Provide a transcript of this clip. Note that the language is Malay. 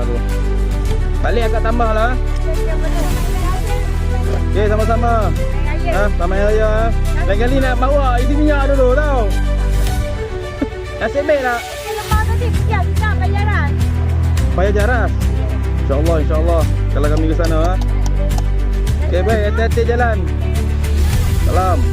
aku. Balik agak tambah lah. Okay, sama-sama. Selamat Hari Raya. Lain kali nak bawa isi minyak dulu tau. Nasib baik tak? Payah jaras. InsyaAllah, insyaAllah. Kalau kami ke sana. Okay, baik. Hati-hati jalan. Salam.